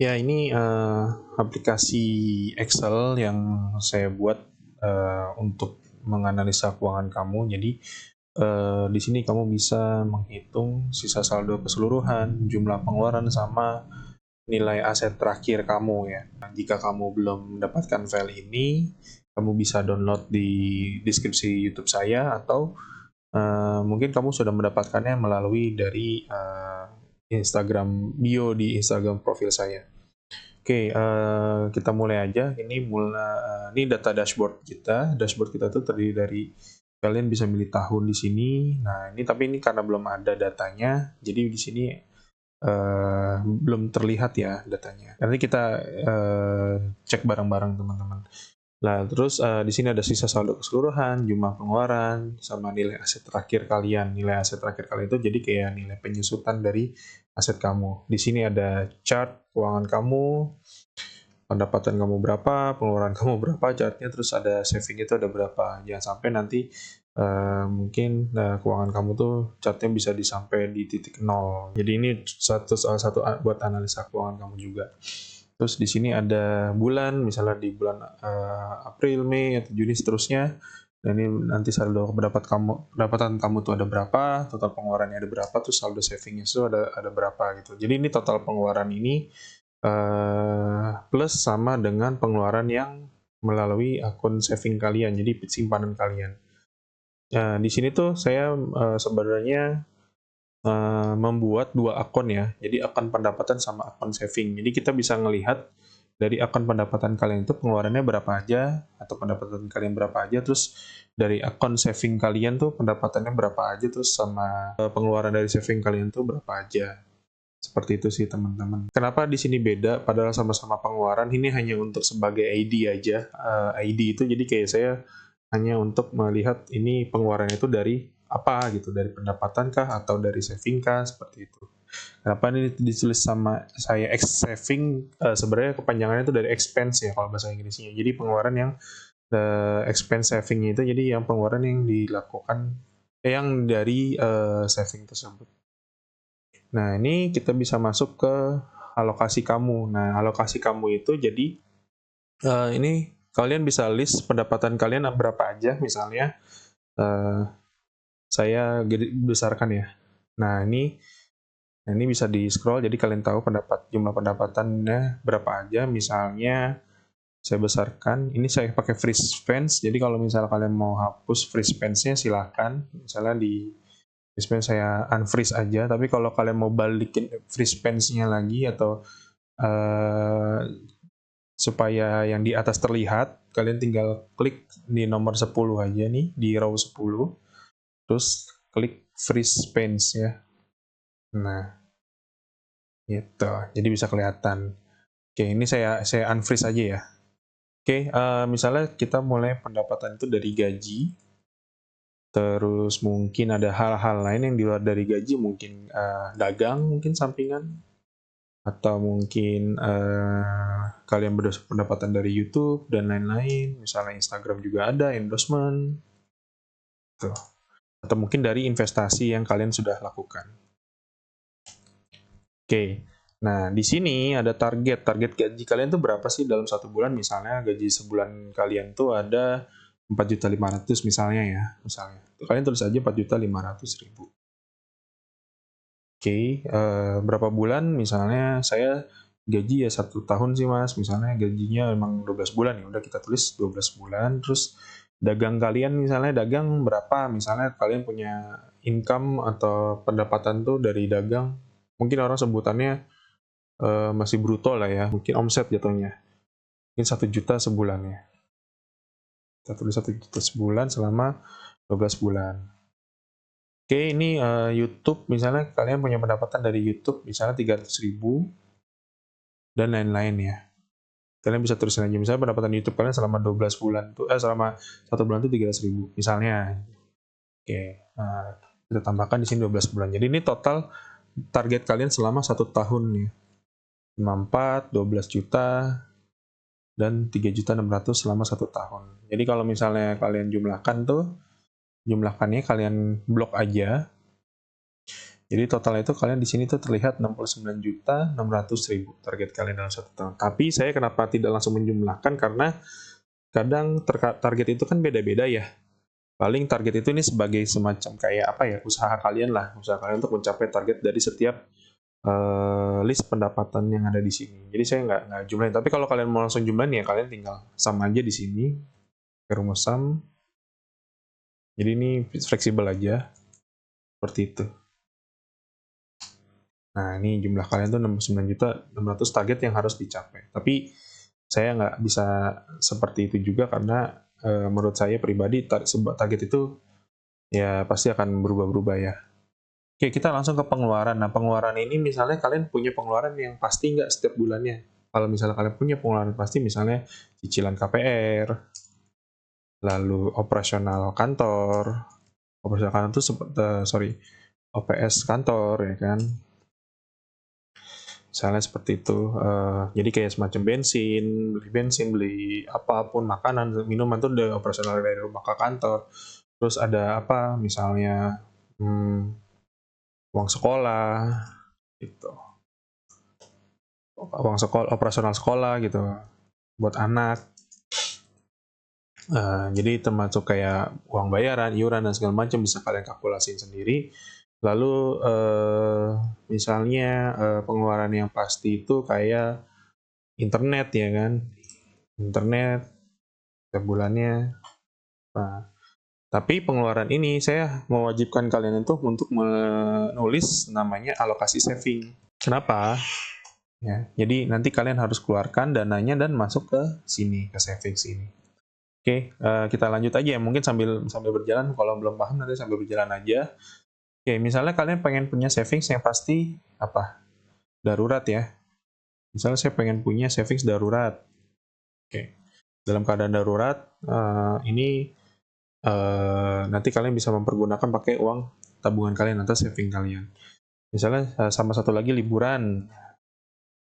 Ya, ini aplikasi Excel yang saya buat untuk menganalisa keuangan kamu. Jadi di sini kamu bisa menghitung sisa saldo keseluruhan, jumlah pengeluaran, sama nilai aset terakhir kamu ya. Nah, jika kamu belum mendapatkan file ini, kamu bisa download di deskripsi YouTube saya, atau mungkin kamu sudah mendapatkannya melalui dari Instagram bio di Instagram profil saya. Oke, kita mulai aja. Ini data dashboard kita. Dashboard kita tuh terdiri dari, kalian bisa milih tahun di sini. Nah, ini karena belum ada datanya, jadi di sini belum terlihat ya datanya. Nanti kita cek bareng-bareng teman-teman. Nah, terus di sini ada sisa saldo keseluruhan, jumlah pengeluaran, sama nilai aset terakhir kalian. Nilai aset terakhir kalian itu jadi kayak nilai penyusutan dari aset kamu. Di sini ada chart keuangan kamu, pendapatan kamu berapa, pengeluaran kamu berapa, chartnya, terus ada saving itu ada berapa. Jangan sampai nanti mungkin keuangan kamu tuh chartnya bisa disampai di titik nol. Jadi ini salah satu buat analisa keuangan kamu juga. Terus di sini ada bulan, misalnya di bulan April, Mei, atau Juni seterusnya. Dan ini nanti saldo pendapatan kamu tuh ada berapa, total pengeluarannya ada berapa, terus saldo savingnya itu ada berapa gitu. Jadi ini total pengeluaran ini plus sama dengan pengeluaran yang melalui akun saving kalian, jadi simpanan kalian. Nah, di sini tuh saya sebenarnya membuat dua akun ya, jadi akun pendapatan sama akun saving. Jadi kita bisa ngelihat dari akun pendapatan kalian itu pengeluarannya berapa aja, atau pendapatan kalian berapa aja, terus dari akun saving kalian tuh pendapatannya berapa aja, terus sama pengeluaran dari saving kalian tuh berapa aja. Seperti itu sih teman-teman. Kenapa di sini beda padahal sama-sama pengeluaran? Ini hanya untuk sebagai ID aja. ID itu jadi kayak saya hanya untuk melihat ini pengeluaran itu dari apa gitu, dari pendapatan kah atau dari saving kah, seperti itu. Kenapa ini ditulis sama saya X saving, sebenarnya kepanjangannya itu dari expense ya kalau bahasa Inggrisnya. Jadi pengeluaran yang expense saving itu jadi yang pengeluaran yang dilakukan yang dari saving tersebut. Nah, ini kita bisa masuk ke alokasi kamu. Nah, alokasi kamu itu jadi ini kalian bisa list pendapatan kalian berapa aja, misalnya saya besarkan ya. Nah, ini bisa di scroll, jadi kalian tahu jumlah pendapatannya berapa aja. Misalnya saya besarkan, ini saya pakai freeze spends, jadi kalau misalnya kalian mau hapus freeze spends-nya silahkan. Misalnya di freeze saya unfreeze aja, tapi kalau kalian mau balikin freeze spends-nya lagi atau supaya yang di atas terlihat, kalian tinggal klik di nomor 10 aja nih, di row 10, terus klik freeze spends ya. Nah, gitu. Jadi bisa kelihatan. Oke, ini saya unfreeze aja ya. Oke, misalnya kita mulai pendapatan itu dari gaji, terus mungkin ada hal-hal lain yang di luar dari gaji, mungkin dagang, mungkin sampingan, atau mungkin kalian pendapatan dari YouTube dan lain-lain. Misalnya Instagram juga ada endorsement, tuh. Atau mungkin dari investasi yang kalian sudah lakukan. Oke, nah di sini ada target gaji kalian tuh berapa sih dalam satu bulan. Misalnya gaji sebulan kalian tuh ada 4.500.000 misalnya ya, misalnya kalian tulis aja 4.500.000. Oke, berapa bulan? Misalnya saya gaji ya 1 tahun sih mas, misalnya gajinya emang 12 bulan ya, udah kita tulis 12 bulan. Terus dagang kalian, misalnya dagang berapa, misalnya kalian punya income atau pendapatan tuh dari dagang, mungkin orang sebutannya masih bruto lah ya, mungkin omset jatuhnya, mungkin 1 juta sebulan ya. Kita tulis 1 juta sebulan selama 12 bulan. Oke, ini YouTube, misalnya kalian punya pendapatan dari YouTube misalnya 300.000 dan lain-lain ya. Kalian bisa tulisin aja, misalnya pendapatan YouTube kalian selama 12 bulan tuh selama 1 bulan tuh 300.000 misalnya. Oke, nah, kita tambahkan di sini 12 bulan. Jadi ini total target kalian selama 1 tahun nih. 54, 12 juta, dan 3.600.000 selama 1 tahun. Jadi kalau misalnya kalian jumlahkannya kalian blok aja. Jadi total itu kalian di sini tuh terlihat 69.600.000 target kalian dalam 1 tahun. Tapi saya kenapa tidak langsung menjumlahkan, karena kadang target itu kan beda-beda ya. Paling target itu ini sebagai semacam kayak apa ya, usaha kalian lah, usaha kalian untuk mencapai target dari setiap list pendapatan yang ada di sini. Jadi saya nggak jumlahin. Tapi kalau kalian mau langsung jumlahin ya kalian tinggal sum aja di sini, ke rumus sum. Jadi ini fleksibel aja, seperti itu. Nah, ini jumlah kalian tuh 69.600 target yang harus dicapai. Tapi saya nggak bisa seperti itu juga, karena menurut saya pribadi target itu ya pasti akan berubah-berubah ya. Oke, kita langsung ke pengeluaran. Nah, pengeluaran ini misalnya kalian punya pengeluaran yang pasti nggak setiap bulannya. Kalau misalnya kalian punya pengeluaran pasti, misalnya cicilan KPR, lalu operasional kantor itu OPS kantor ya kan. Misalnya seperti itu. Jadi kayak semacam bensin, beli apapun, makanan, minuman tuh udah operasional dari rumah ke kantor. Terus ada apa, misalnya uang sekolah gitu. Uang sekolah, operasional sekolah gitu buat anak. Jadi termasuk kayak uang bayaran, iuran dan segala macam bisa kalian kalkulasiin sendiri. Lalu misalnya pengeluaran yang pasti itu kayak internet ya kan, internet setiap bulannya. Nah, tapi pengeluaran ini saya mewajibkan kalian untuk menulis namanya alokasi saving. Kenapa? Ya, jadi nanti kalian harus keluarkan dananya dan masuk ke sini, ke saving sini. Oke, kita lanjut aja ya. Mungkin sambil berjalan, kalau belum paham nanti sambil berjalan aja. Oke, misalnya kalian pengen punya savings yang pasti apa? Darurat ya. Misalnya saya pengen punya savings darurat. Oke, dalam keadaan darurat ini nanti kalian bisa mempergunakan pakai uang tabungan kalian atau saving kalian. Misalnya sama satu lagi liburan.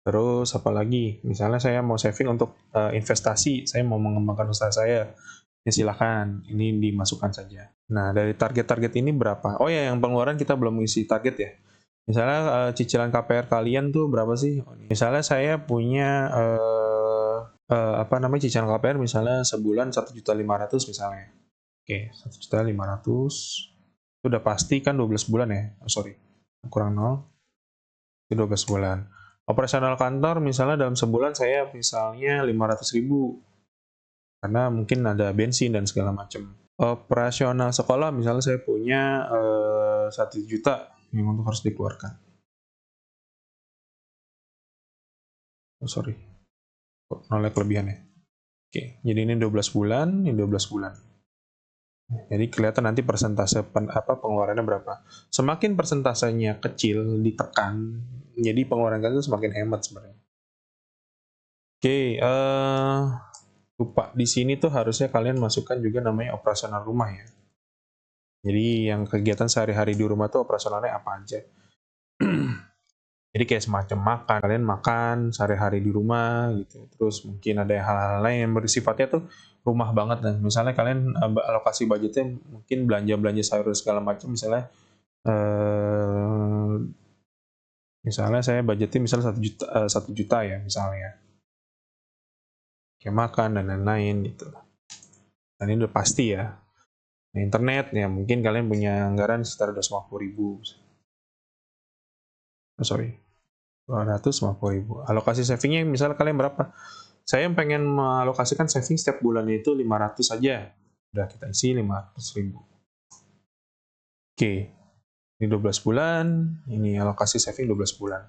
Terus apa lagi? Misalnya saya mau saving untuk investasi, saya mau mengembangkan usaha saya. Ya silakan, ini dimasukkan saja. Nah, dari target-target ini berapa? Oh ya, yang pengeluaran kita belum isi target ya. Misalnya cicilan KPR kalian tuh berapa sih? Misalnya saya punya apa namanya, cicilan KPR misalnya sebulan 1.500.000 misalnya. Oke, 1.500.000 itu udah pasti kan 12 bulan ya. Oh, sorry, kurang 0 itu 12 bulan. Operasional kantor misalnya dalam sebulan saya misalnya 500.000 karena mungkin ada bensin dan segala macam. Operasional sekolah misalnya saya punya 1 juta yang untuk harus dikeluarkan. Oh, sorry, nolnya kelebihan ya. Oke, jadi ini 12 bulan, ini 12 bulan. Jadi kelihatan nanti persentase pengeluarannya berapa. Semakin persentasenya kecil ditekan, jadi pengeluaran kalian itu semakin hemat sebenarnya. Oke, lupa di sini tuh harusnya kalian masukkan juga namanya operasional rumah ya. Jadi yang kegiatan sehari-hari di rumah tuh operasionalnya apa aja. Jadi kayak semacam makan, kalian makan sehari-hari di rumah gitu. Terus mungkin ada hal-hal lain yang bersifatnya tuh rumah banget. Dan misalnya kalian alokasi budgetnya mungkin belanja-belanja sayur segala macam. Misalnya saya budgetin misalnya 1 juta ya misalnya. Kayak makan dan lain-lain gitu. Dan ini udah pasti ya. Nah, internet ya mungkin kalian punya anggaran sekitar 250.000. Oh, sorry. 250.000. Alokasi savingnya misalnya kalian berapa? Saya pengen mengalokasikan saving setiap bulan itu 500 saja. Udah kita isi 500.000. Oke. Ini 12 bulan, ini alokasi saving 12 bulan.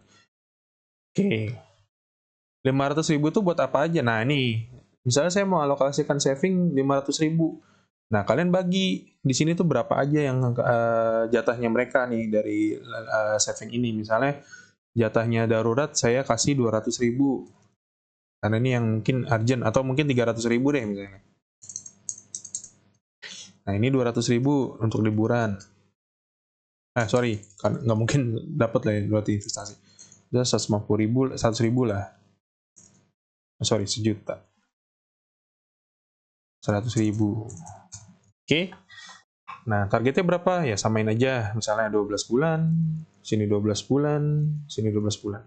Oke. 500.000 itu buat apa aja? Nah, ini misalnya saya mau alokasikan saving 500.000. Nah, kalian bagi di sini tuh berapa aja yang jatahnya mereka nih dari saving ini. Misalnya jatahnya darurat saya kasih 200.000 karena ini yang mungkin urgent, atau mungkin 300.000 deh misalnya. Nah, ini 200.000 untuk liburan. Sorry, kan nggak mungkin dapat lah ya buat investasi. Udah 150.000, 100.000 lah. Sorry, 1 juta. 100.000. Oke. Nah, targetnya berapa? Ya samain aja. Misalnya 12 bulan, sini 12 bulan, sini 12 bulan.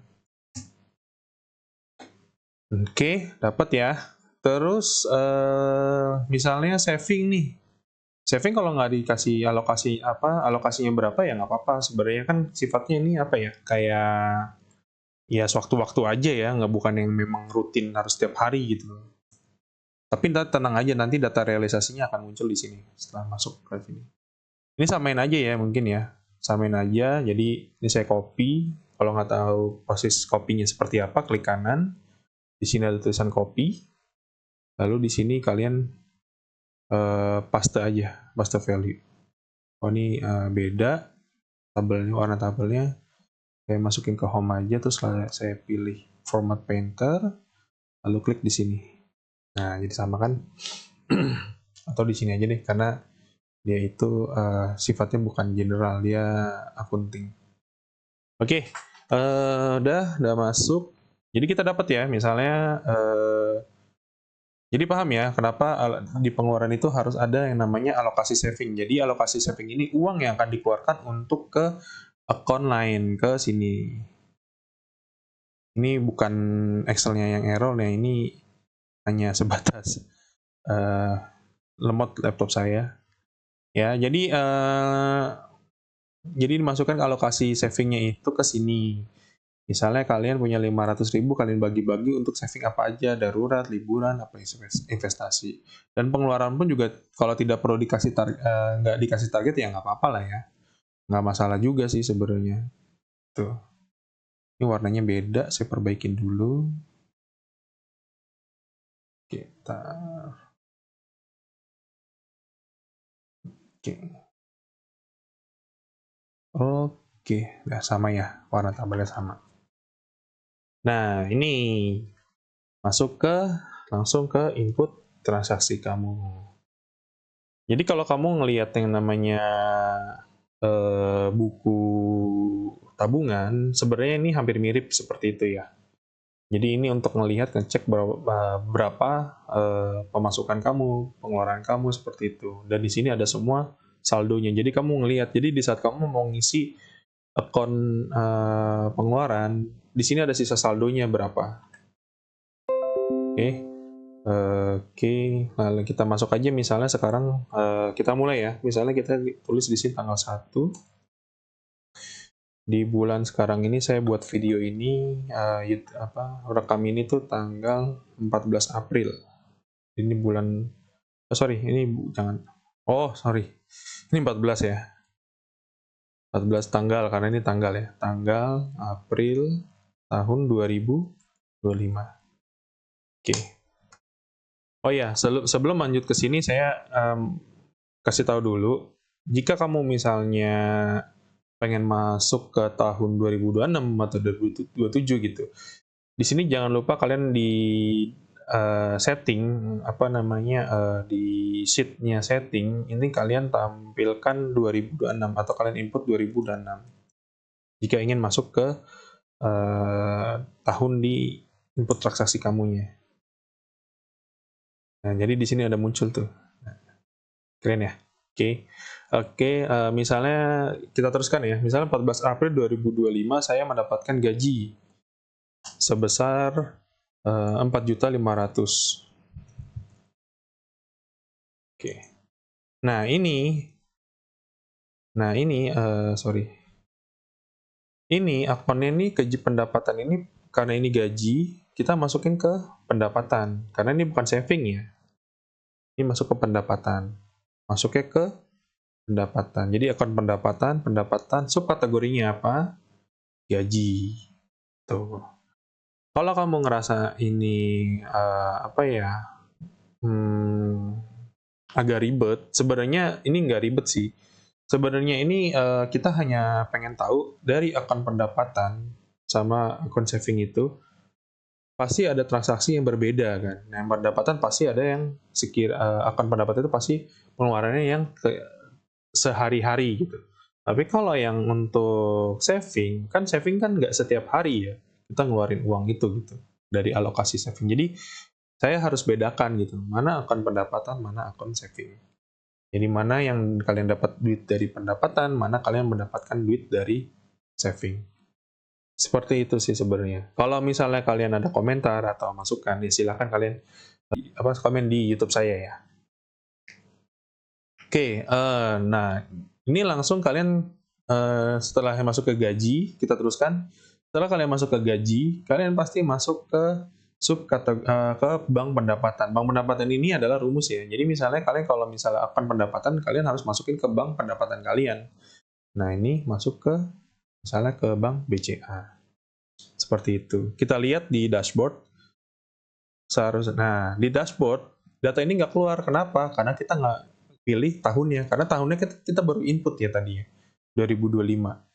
Oke, dapat ya. Terus misalnya saving nih. Saving kalau nggak dikasih alokasinya berapa ya nggak apa-apa. Sebenarnya kan sifatnya ini apa ya? Kayak ya sewaktu-waktu aja ya, nggak bukan yang memang rutin harus setiap hari gitu. Tapi tenang aja, nanti data realisasinya akan muncul di sini setelah masuk ke sini. Ini samain aja ya mungkin ya. Samain aja, jadi ini saya copy. Kalau nggak tahu proses copy-nya seperti apa, klik kanan. Di sini ada tulisan copy. Lalu di sini kalian paste aja, paste value. Oh ini beda tabelnya, warna tabelnya. Saya masukin ke home aja, terus saya pilih format painter, lalu klik di sini. Nah, jadi sama kan? Atau di sini aja deh, karena dia itu sifatnya bukan general, dia accounting. Oke, udah masuk. Jadi kita dapat ya, misalnya jadi paham ya, kenapa di pengeluaran itu harus ada yang namanya alokasi saving. Jadi alokasi saving ini uang yang akan dikeluarkan untuk ke account lain, ke sini. Ini bukan Excel-nya yang error, ya ini hanya sebatas lemot laptop saya. Ya, jadi dimasukkan ke alokasi savingnya itu ke sini. Misalnya kalian punya 500.000, kalian bagi-bagi untuk saving apa aja, darurat, liburan, apa investasi. Dan pengeluaran pun juga kalau tidak perlu dikasih nggak dikasih target ya nggak apa-apa lah ya. Nggak masalah juga sih sebenarnya. Tuh. Ini warnanya beda, saya perbaikin dulu. Kita Oke, udah sama ya, warna tabelnya sama. Nah, ini langsung ke input transaksi kamu. Jadi kalau kamu ngelihat yang namanya buku tabungan, sebenarnya ini hampir mirip seperti itu ya. Jadi ini untuk ngecek berapa pemasukan kamu, pengeluaran kamu seperti itu. Dan di sini ada semua saldonya. Jadi kamu ngelihat. Jadi di saat kamu mau ngisi akun pengeluaran, di sini ada sisa saldonya berapa. Oke, lalu kita masuk aja misalnya sekarang kita mulai ya. Misalnya kita tulis di sini tanggal 1. Di bulan sekarang ini saya buat video ini rekam ini tuh tanggal 14 April. Ini bulan ini 14 ya. 14 tanggal karena ini tanggal ya. Tanggal April tahun 2025. Oke. Oh ya, sebelum lanjut ke sini saya kasih tahu dulu, jika kamu misalnya pengen masuk ke tahun 2026 atau 2027 gitu. Di sini jangan lupa kalian di setting di sheet-nya setting ini kalian tampilkan 2026 atau kalian input 2026 jika ingin masuk ke tahun di input transaksi kamunya. Nah, jadi di sini ada muncul tuh. Keren ya? Oke, misalnya kita teruskan ya. Misalnya 14 April 2025 saya mendapatkan gaji sebesar 4.500.000. Oke. Nah, ini Ini akunnya ini pendapatan ini karena ini gaji, kita masukin ke pendapatan. Karena ini bukan saving ya. Ini masuk ke pendapatan. Masuknya ke pendapatan. Jadi akun pendapatan subkategorinya apa? Gaji. Tuh. Kalau kamu ngerasa ini agak ribet, sebenarnya ini nggak ribet sih. Sebenarnya ini kita hanya pengen tahu dari akun pendapatan sama akun saving itu pasti ada transaksi yang berbeda kan. Nah, pendapatan pasti ada yang akun pendapatan itu pasti pengeluarannya yang sehari-hari gitu. Tapi kalau yang untuk saving kan nggak setiap hari ya kita ngeluarin uang itu gitu dari alokasi saving. Jadi saya harus bedakan gitu mana akun pendapatan, mana akun saving. Jadi mana yang kalian dapat duit dari pendapatan, mana kalian mendapatkan duit dari saving. Seperti itu sih sebenarnya. Kalau misalnya kalian ada komentar atau masukan, ya silahkan kalian komen di YouTube saya ya. Oke, nah ini langsung kalian setelah masuk ke gaji, kita teruskan. Setelah kalian masuk ke gaji, kalian pasti masuk ke ke bank pendapatan. Bank pendapatan ini adalah rumus ya. Jadi misalnya kalian kalau misalnya akan pendapatan, kalian harus masukin ke bank pendapatan kalian. Nah ini masuk ke misalnya ke bank BCA. Seperti itu. Kita lihat di dashboard. Nah, di dashboard, data ini nggak keluar. Kenapa? Karena kita nggak pilih tahunnya. Karena tahunnya kita baru input ya tadi ya. 2025.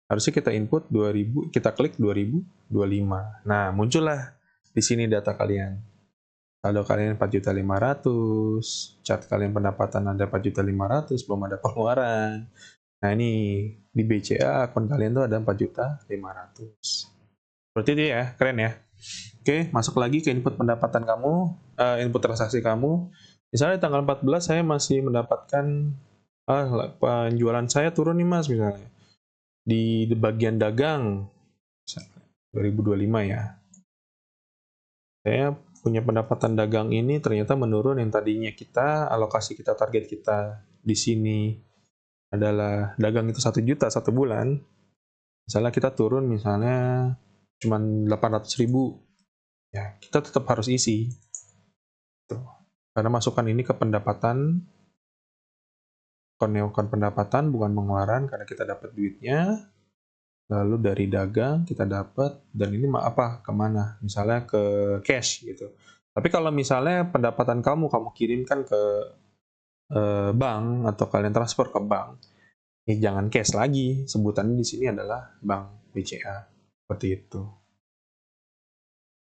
Harusnya kita input 2000, kita klik 2025. Nah, muncullah di sini data kalian. Kalau kalian 4.500.000, chart kalian pendapatan ada 4.500.000, belum ada pengeluaran. Nah, ini di BCA akun kalian tuh ada 4.500.000. Seperti itu ya, keren ya. Oke, masuk lagi ke input pendapatan kamu, input transaksi kamu. Misalnya tanggal 14 saya masih mendapatkan penjualan saya turun nih mas misalnya. Di bagian dagang 2025 ya. Saya punya pendapatan dagang ini ternyata menurun, yang tadinya alokasi kita target kita di sini adalah dagang itu 1 juta 1 bulan. Misalnya kita turun misalnya cuma 800.000. Ya, kita tetap harus isi. Tuh. Karena masukkan ini ke pendapatan, akun pendapatan bukan pengeluaran, karena kita dapat duitnya. Lalu dari dagang kita dapat, dan ini kemana? Misalnya ke cash gitu. Tapi kalau misalnya pendapatan kamu kirimkan ke bank atau kalian transfer ke bank, jangan cash lagi. Sebutannya di sini adalah bank BCA. Seperti itu.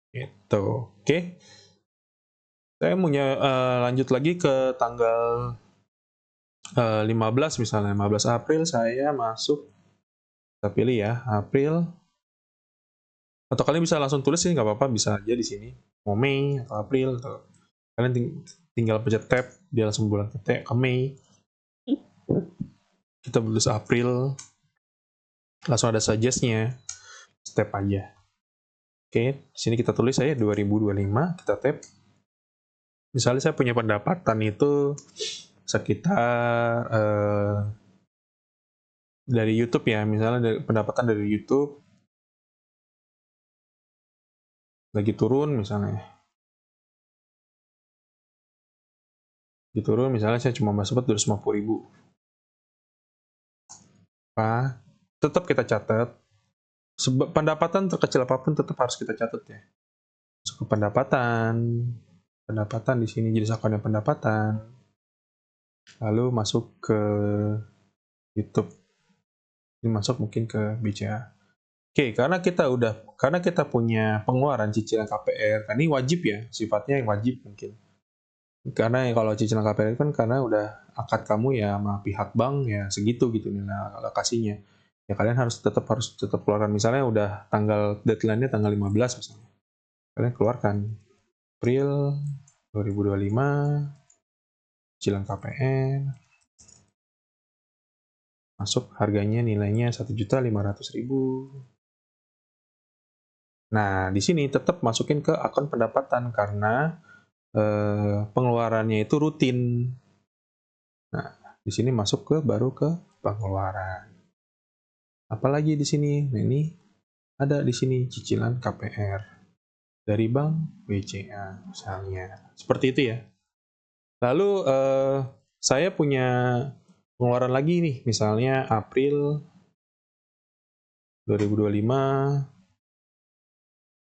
Gitu. Oke. Saya mau lanjut lagi ke tanggal 15 misalnya. 15 April saya masuk. Kita pilih ya, April. Atau kalian bisa langsung tulis sih, nggak apa-apa, bisa aja di sini. Mau Mei atau April, atau kalian tinggal pencet tab, dia langsung bulan ke Mei. Kita tulis April, langsung ada suggest-nya, step aja. Oke, sini kita tulis saya 2025, kita tab. Misalnya saya punya pendapatan itu sekitar dari YouTube ya, misalnya pendapatan dari YouTube lagi turun misalnya. Diturun misalnya saya cuma dapat 250.000. Tetap kita catat. Pendapatan terkecil apapun tetap harus kita catat ya. Masuk ke pendapatan di sini jadi akunnya pendapatan. Lalu masuk ke YouTube. Ini masuk mungkin ke BCA. Oke, karena kita punya pengeluaran cicilan KPR, kan ini wajib ya, sifatnya yang wajib mungkin. Karena kalau cicilan KPR kan karena udah akad kamu ya sama pihak bank ya segitu gitu nilai alokasinya. Ya kalian harus tetap keluarkan. Misalnya udah deadline-nya tanggal 15 misalnya. Kalian keluarkan April 2025 cicilan KPR. Masuk harganya nilainya 1.500.000. Nah, di sini tetap masukin ke akun pendapatan karena pengeluarannya itu rutin. Nah, di sini masuk baru ke pengeluaran. Apalagi di sini, nah ini ada di sini cicilan KPR dari bank BCA misalnya. Seperti itu ya. Lalu saya punya pengeluaran lagi nih, misalnya April 2025.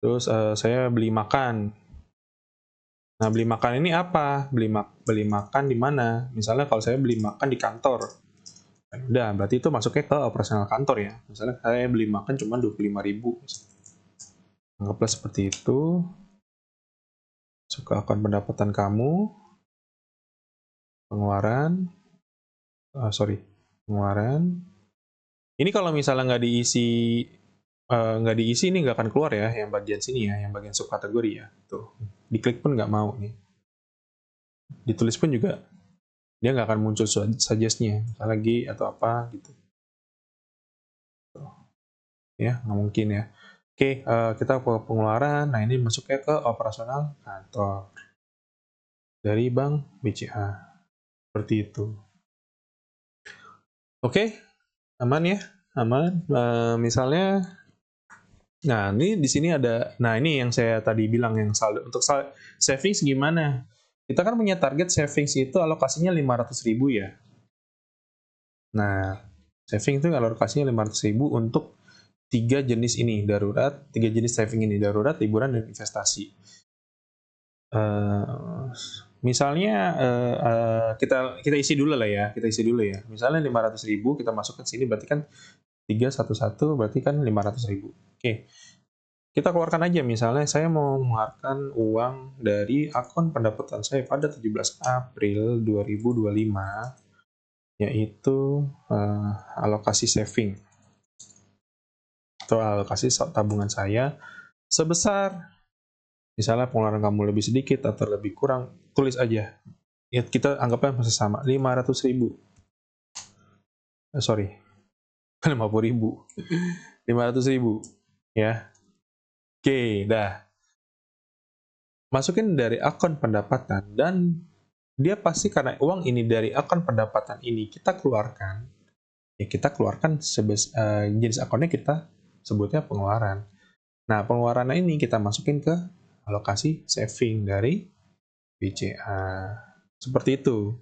Terus saya beli makan. Nah, beli makan ini apa? Beli makan di mana? Misalnya kalau saya beli makan di kantor. Udah, berarti itu masuknya ke operasional kantor ya. Misalnya saya beli makan cuma 25.000. Anggaplah seperti itu. Masuk ke akun pendapatan kamu. Pengeluaran. Pengeluaran. Ini kalau misalnya nggak diisi ini nggak akan keluar ya, yang bagian sini ya, yang bagian subkategori ya. Tuh, diklik pun nggak mau nih. Ditulis pun juga dia nggak akan muncul suggest-nya, misalnya G atau apa gitu. ya, nggak mungkin ya. Oke, kita ke pengeluaran. Nah, ini masuknya ke operasional kantor dari Bank BCA. Seperti itu. Oke, aman ya? Aman. Misalnya, nah ini di sini ada, nah ini yang saya tadi bilang yang saldo. Untuk savings gimana? Kita kan punya target savings itu alokasinya 500.000 ya. Nah, saving itu alokasinya 500.000 untuk tiga jenis ini, tiga jenis saving ini, darurat, liburan, dan investasi. Misalnya kita isi dulu lah ya, Misalnya 500.000 kita masukkan sini, berarti kan 311 berarti kan 500.000. Oke, kita keluarkan aja. Misalnya saya mau mengeluarkan uang dari akun pendapatan saya pada 17 April 2025, yaitu alokasi saving atau alokasi tabungan saya sebesar, misalnya pengeluaran kamu lebih sedikit atau lebih kurang, tulis aja. Ya, kita anggapnya masih sama, 500.000. Sorry, 50.000. 500.000. Ya. Oke, dah. Masukin dari akun pendapatan, dan dia pasti karena uang ini dari akun pendapatan ini kita keluarkan, ya kita keluarkan jenis akunnya kita sebutnya pengeluaran. Nah, pengeluaran ini kita masukin ke alokasi saving dari BCA. Seperti itu.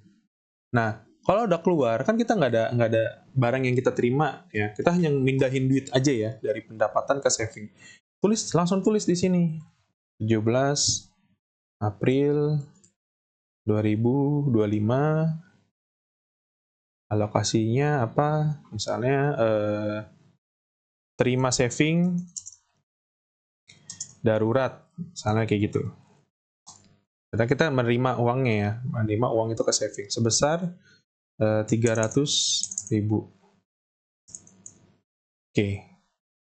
Nah, kalau udah keluar, kan kita nggak ada barang yang kita terima, ya. Kita hanya mindahin duit aja ya dari pendapatan ke saving. Langsung tulis di sini. 17 April 2025, alokasinya apa? Misalnya terima saving darurat, misalnya kayak gitu. Karena kita menerima uangnya ya, menerima uang itu ke saving sebesar 300.000. Oke,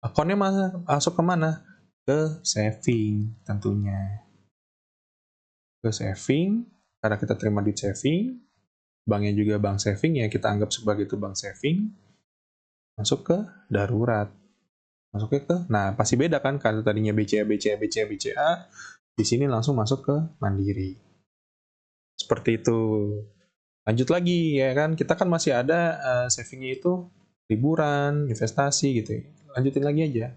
akunnya masuk ke mana? Ke saving tentunya. Ke saving, karena kita terima duit saving, banknya juga bank saving, ya kita anggap sebagai itu bank saving. Masuk ke darurat. Masuknya ke, nah pasti beda kan, kalau tadinya BCA, di sini langsung masuk ke Mandiri. Seperti itu. Lanjut lagi ya kan, kita kan masih ada savingnya itu liburan, investasi gitu. Lanjutin lagi aja.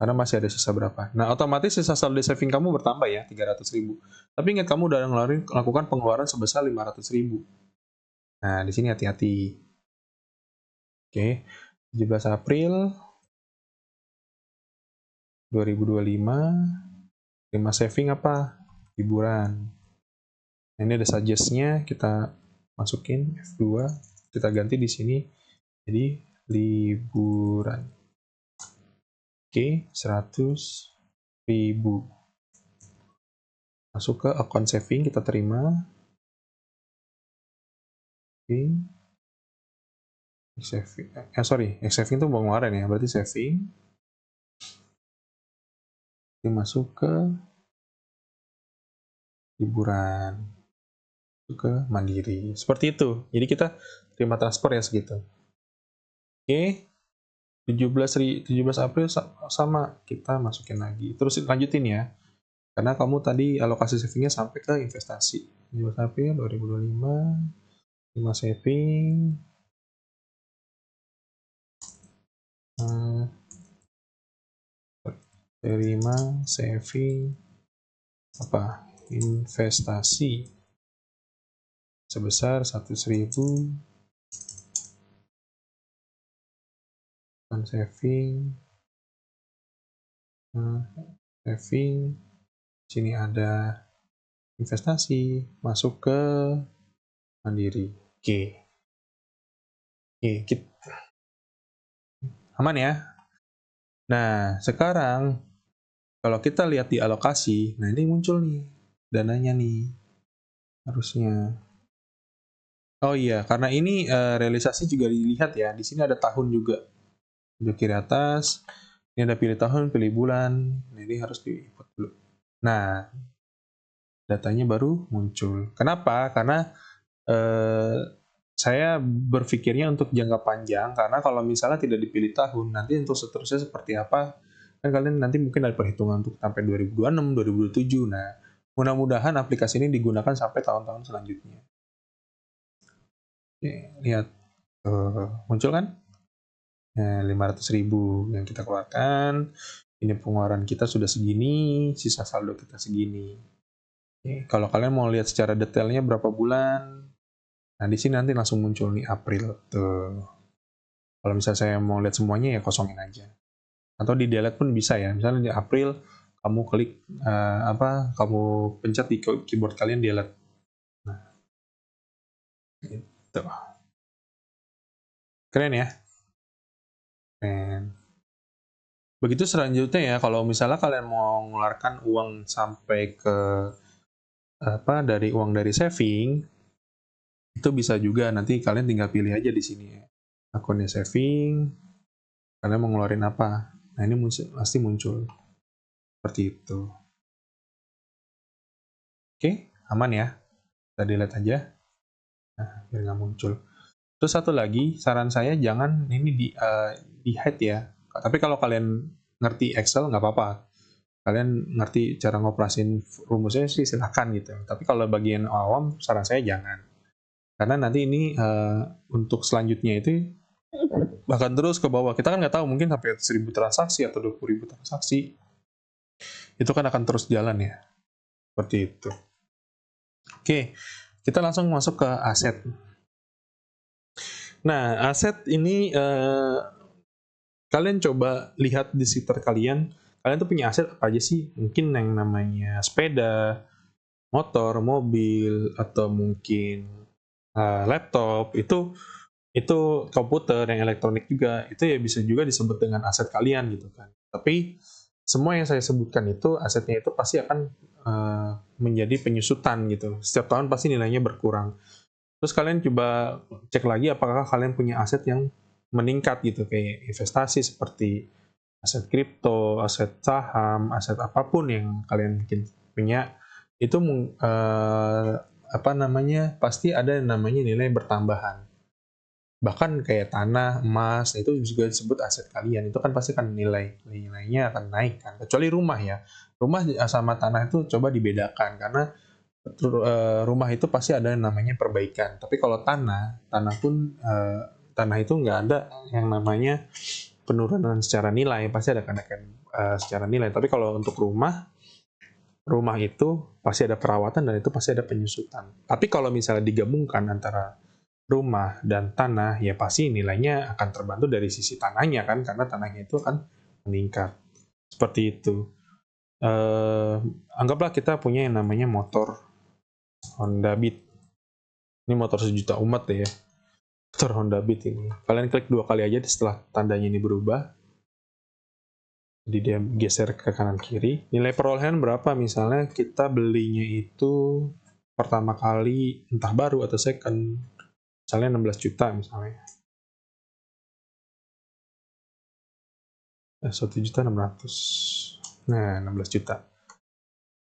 Karena masih ada sisa berapa. Nah, otomatis sisa saldo saving kamu bertambah ya, 300.000. Tapi ingat, kamu udah melakukan pengeluaran sebesar 500.000. Nah, di sini hati-hati. Oke, 17 April 2025, terima saving apa? Liburan. Nah, ini ada suggest-nya, kita masukin F2, kita ganti di sini jadi liburan. Oke, 100.000. Masuk ke akun saving, kita terima. Oke. Saving itu pengeluaran ya, berarti saving. Ini masuk ke liburan, masuk ke Mandiri. Seperti itu. Jadi kita terima transfer ya segitu. Oke. 17 April sama, kita masukin lagi. Terus lanjutin ya. Karena kamu tadi alokasi savingnya sampai ke investasi. 17 April 2025, 5 saving, terima saving apa? Investasi sebesar 100.000, saving, saving. Sini ada investasi, masuk ke Mandiri. Oke. Aman ya? Nah, sekarang kalau kita lihat di alokasi, nah ini muncul nih dananya nih, harusnya. Oh iya, karena ini realisasi juga dilihat ya. Di sini ada tahun juga. Di kiri atas, ini ada pilih tahun, pilih bulan. Nah, ini harus di-input dulu. Nah, datanya baru muncul. Kenapa? Karena saya berpikirnya untuk jangka panjang, karena kalau misalnya tidak dipilih tahun, nanti untuk seterusnya seperti apa, kan kalian nanti mungkin ada perhitungan untuk sampai 2026, 2027. Nah, mudah-mudahan aplikasi ini digunakan sampai tahun-tahun selanjutnya. Oke, lihat, muncul kan? Nah, 500.000 yang kita keluarkan, ini pengeluaran kita sudah segini, sisa saldo kita segini. Oke, kalau kalian mau lihat secara detailnya berapa bulan, nah di sini nanti langsung muncul nih April tuh. Kalau misalnya saya mau lihat semuanya ya kosongin aja. Atau di delete pun bisa ya. Misalnya di April kamu klik kamu pencet di keyboard kalian delete. Nah, gitu. Keren ya? Keren. Begitu selanjutnya ya, kalau misalnya kalian mau mengeluarkan uang sampai ke dari uang dari saving, itu bisa juga nanti kalian tinggal pilih aja di sini ya. Akunnya saving, kalian mau ngeluarin apa. Nah, ini pasti muncul seperti itu. Oke, aman ya. Kita delete aja. Nah, biar nggak muncul. Terus satu lagi, saran saya jangan ini di hide ya. Tapi kalau kalian ngerti Excel nggak apa-apa. Kalian ngerti cara ngoperasin rumusnya sih silahkan gitu. Tapi kalau bagian awam, saran saya jangan. Karena nanti ini untuk selanjutnya itu bahkan terus ke bawah. Kita kan nggak tahu, mungkin sampai 1.000 transaksi atau 20.000 transaksi. Itu kan akan terus jalan ya. Seperti itu. Oke, kita langsung masuk ke aset. Nah, aset ini kalian coba lihat di sekitar kalian tuh punya aset apa aja sih? Mungkin yang namanya sepeda, motor, mobil, atau mungkin laptop, itu komputer yang elektronik juga, itu ya bisa juga disebut dengan aset kalian gitu kan. Tapi semua yang saya sebutkan itu asetnya itu pasti akan menjadi penyusutan gitu. Setiap tahun pasti nilainya berkurang. Terus kalian coba cek lagi apakah kalian punya aset yang meningkat gitu, kayak investasi seperti aset kripto, aset saham, aset apapun yang kalian mungkin punya, itu pasti ada yang namanya nilai bertambahan. Bahkan kayak tanah, emas, itu juga disebut aset kalian. Itu kan pasti kan nilainya akan naik kan. Kecuali rumah ya. Rumah sama tanah itu coba dibedakan, karena rumah itu pasti ada yang namanya perbaikan. Tapi kalau tanah itu nggak ada yang namanya penurunan secara nilai, pasti ada kenaikan secara nilai. Tapi kalau untuk rumah itu pasti ada perawatan dan itu pasti ada penyusutan. Tapi kalau misalnya digabungkan antara rumah dan tanah, ya pasti nilainya akan terbantu dari sisi tanahnya kan, karena tanahnya itu akan meningkat. Seperti itu. Anggaplah kita punya yang namanya motor Honda Beat. Ini motor sejuta umat ya. Motor Honda Beat ini. Kalian klik 2 kali aja setelah tandanya ini berubah. Jadi dia geser ke kanan kiri. Nilai perolehan berapa? Misalnya kita belinya itu pertama kali entah baru atau second. Misalnya 16 juta misalnya. 1.600.000. Nah, 16 juta.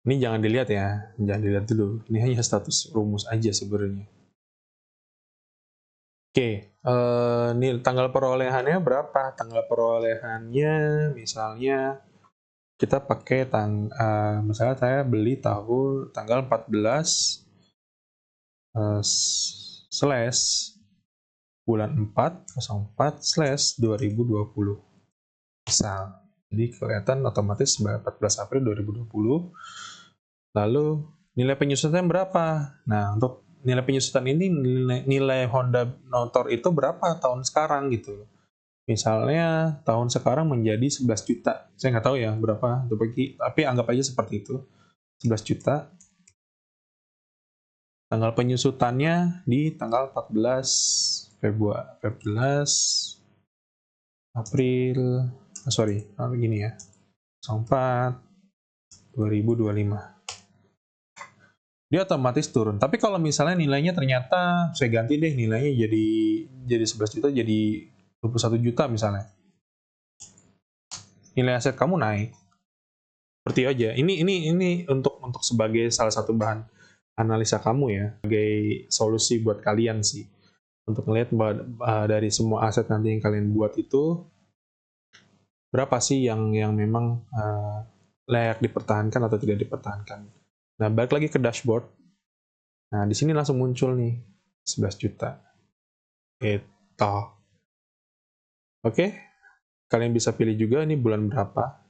Ini jangan dilihat ya, jangan dilihat dulu. Ini hanya status rumus aja sebenarnya. Oke, tanggal perolehannya berapa? Tanggal perolehannya misalnya kita pakai misalnya saya beli tanggal 14 slash bulan 4/04/2020. Misal. Jadi kelihatan otomatis 14 April 2020. Lalu nilai penyusutan berapa? Nah, untuk nilai penyusutan ini nilai Honda motor itu berapa tahun sekarang gitu. Misalnya tahun sekarang menjadi 11 juta. Saya nggak tahu ya berapa, tapi anggap aja seperti itu. 11 juta. Tanggal penyusutannya di tanggal 14 April, gini ya. 04 2025. Dia otomatis turun. Tapi kalau misalnya nilainya ternyata saya ganti deh nilainya jadi 11 juta jadi 21 juta misalnya. Nilai aset kamu naik. Seperti aja. Ini untuk sebagai salah satu bahan analisa kamu ya, sebagai solusi buat kalian sih. untuk ngelihat dari semua aset nanti yang kalian buat itu berapa sih yang memang layak dipertahankan atau tidak dipertahankan. Nah, balik lagi ke dashboard. Nah, di sini langsung muncul nih 11 juta. Itu. Oke, kalian bisa pilih juga ini bulan berapa.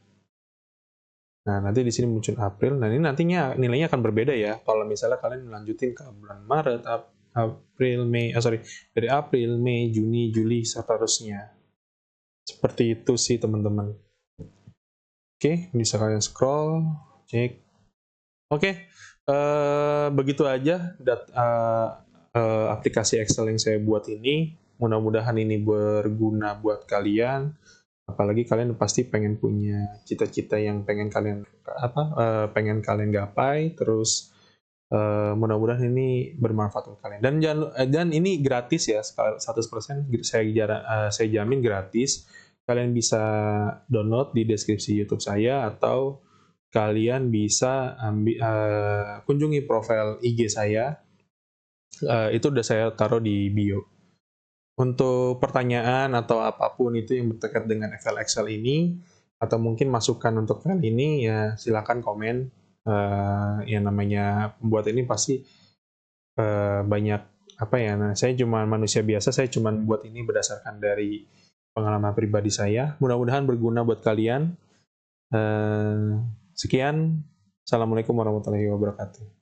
Nah, nanti di sini muncul April. Nah, ini nantinya nilainya akan berbeda ya. Kalau misalnya kalian melanjutin ke bulan Maret, April, Mei, dari April, Mei, Juni, Juli, seterusnya. Seperti itu sih teman-teman. Oke, bisa kalian scroll, cek. Oke, begitu aja aplikasi Excel yang saya buat ini. Mudah-mudahan ini berguna buat kalian. Apalagi kalian pasti pengen punya cita-cita yang pengen kalian gapai. Terus mudah-mudahan ini bermanfaat untuk kalian. Dan ini gratis ya, 100% saya jamin gratis. Kalian bisa download di deskripsi YouTube saya, atau kalian bisa kunjungi profil IG saya. Itu udah saya taruh di bio. Untuk pertanyaan atau apapun itu yang berkaitan dengan Excel ini, atau mungkin masukan untuk file ini, ya silakan komen. Yang namanya pembuat ini pasti banyak nah, saya cuma manusia biasa, saya cuma buat ini berdasarkan dari pengalaman pribadi saya. Mudah-mudahan berguna buat kalian. Sekian, assalamualaikum warahmatullahi wabarakatuh.